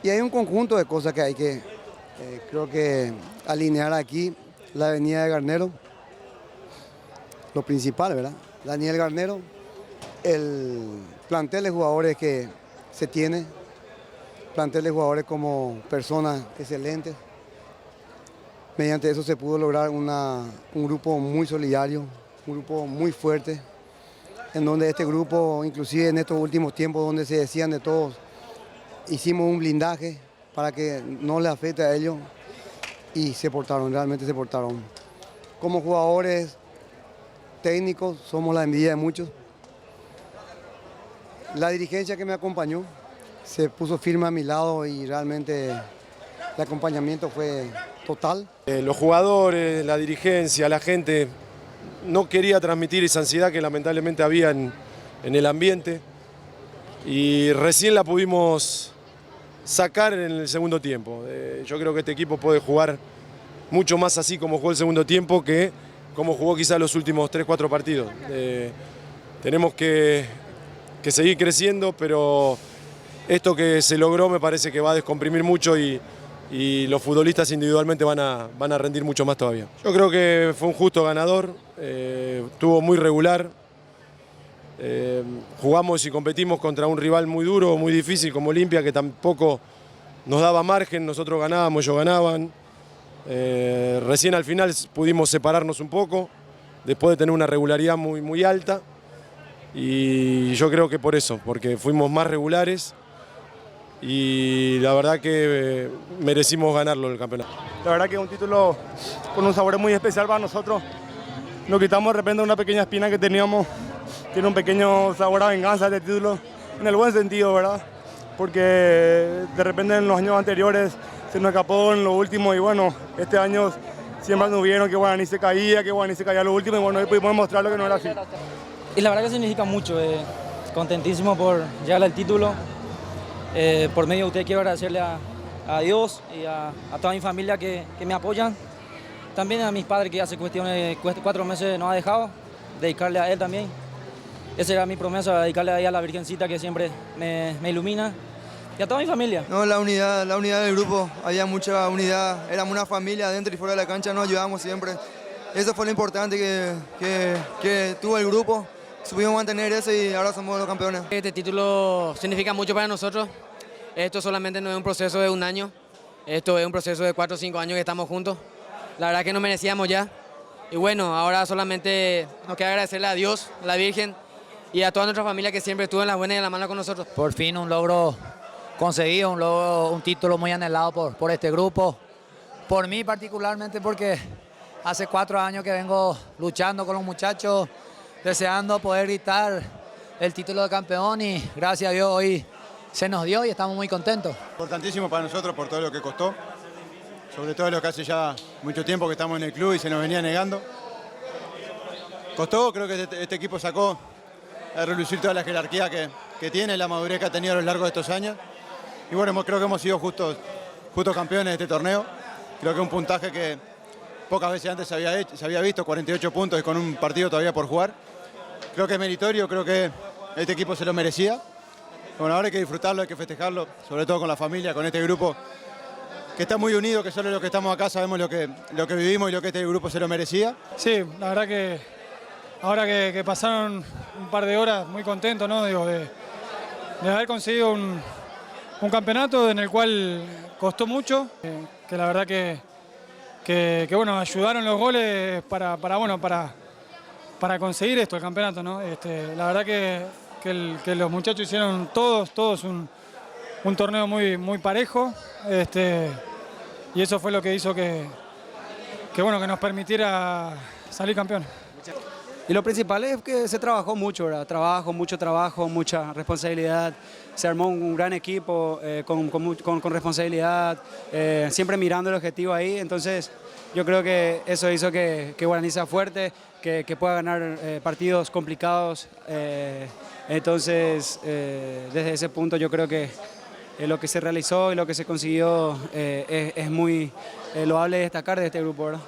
Y hay un conjunto de cosas que hay que, creo que alinear aquí. La avenida de Garnero, lo principal, ¿verdad? Daniel Garnero, el plantel de jugadores que se tiene, plantel de jugadores como personas excelentes. Mediante eso se pudo lograr un grupo muy solidario, un grupo muy fuerte, en donde este grupo, inclusive en estos últimos tiempos donde se decían de todos, hicimos un blindaje para que no le afecte a ellos y se portaron, realmente se portaron. Como jugadores técnicos somos la envidia de muchos. La dirigencia que me acompañó se puso firme a mi lado y realmente el acompañamiento fue total. Los jugadores, la dirigencia, la gente no quería transmitir esa ansiedad que lamentablemente había en el ambiente y recién la pudimos sacar en el segundo tiempo. Yo creo que este equipo puede jugar mucho más así como jugó el segundo tiempo que como jugó quizás los últimos 3-4 partidos. Tenemos que seguir creciendo, pero esto que se logró me parece que va a descomprimir mucho y los futbolistas individualmente van a rendir mucho más todavía. Yo creo que fue un justo ganador, estuvo muy regular. Jugamos y competimos contra un rival muy duro, muy difícil como Olimpia, que tampoco nos daba margen, nosotros ganábamos, ellos ganaban. Recién al final pudimos separarnos un poco, después de tener una regularidad muy alta. Y yo creo que por eso, porque fuimos más regulares y la verdad que merecimos ganarlo el campeonato. La verdad que es un título con un sabor muy especial para nosotros. Nos quitamos de repente una pequeña espina que teníamos. Tiene un pequeño sabor a venganza este título, en el buen sentido, ¿verdad? Porque de repente en los años anteriores se nos escapó en lo último y bueno, este año siempre nos vieron que Guaraní se caía lo último y bueno, hoy pudimos demostrarlo que no era así. Y la verdad que significa mucho, contentísimo por llegar al título. Por medio de usted quiero agradecerle a Dios y a toda mi familia que me apoyan. También a mis padres que hace cuestión de 4 meses nos ha dejado, dedicarle a él también. Esa era mi promesa, dedicarle a la Virgencita que siempre me ilumina. Y a toda mi familia. No, la unidad del grupo, había mucha unidad, éramos una familia dentro y fuera de la cancha, nos ayudamos siempre. Eso fue lo importante que tuvo el grupo, supimos mantener eso y ahora somos los campeones. Este título significa mucho para nosotros, esto solamente no es un proceso de un año, esto es un proceso de 4 o 5 años que estamos juntos, la verdad que nos merecíamos ya. Y bueno, ahora solamente nos queda agradecerle a Dios, a la Virgen y a toda nuestra familia que siempre estuvo en la buena y en la mala con nosotros. Por fin un logro conseguido, un título muy anhelado por este grupo, por mí particularmente porque hace 4 años que vengo luchando con los muchachos, deseando poder gritar el título de campeón y gracias a Dios hoy se nos dio y estamos muy contentos. Importantísimo para nosotros por todo lo que costó, sobre todo lo que hace ya mucho tiempo que estamos en el club y se nos venía negando. Costó, creo que este equipo sacó a relucir toda la jerarquía que tiene, la madurez que ha tenido a lo largo de estos años. Y bueno, creo que hemos sido justos campeones de este torneo. Creo que es un puntaje que pocas veces antes se había visto, 48 puntos y con un partido todavía por jugar. Creo que es meritorio, creo que este equipo se lo merecía. Bueno, ahora hay que disfrutarlo, hay que festejarlo, sobre todo con la familia, con este grupo que está muy unido, que solo los que estamos acá sabemos lo que vivimos y lo que este grupo se lo merecía. Sí, la verdad que ahora que pasaron un par de horas muy contento, ¿no? Digo, de haber conseguido un campeonato en el cual costó mucho, que la verdad que bueno, ayudaron los goles para conseguir esto, el campeonato, ¿no? La verdad que los muchachos hicieron todos un torneo muy parejo, y eso fue lo que hizo que nos permitiera salir campeones. Y lo principal es que se trabajó mucho, ¿verdad? Mucho trabajo, mucha responsabilidad. Se armó un gran equipo con responsabilidad, siempre mirando el objetivo ahí. Entonces, yo creo que eso hizo que Guaraní sea fuerte, que pueda ganar partidos complicados. Entonces, desde ese punto yo creo que lo que se realizó y lo que se consiguió es muy loable destacar de este grupo, ¿verdad?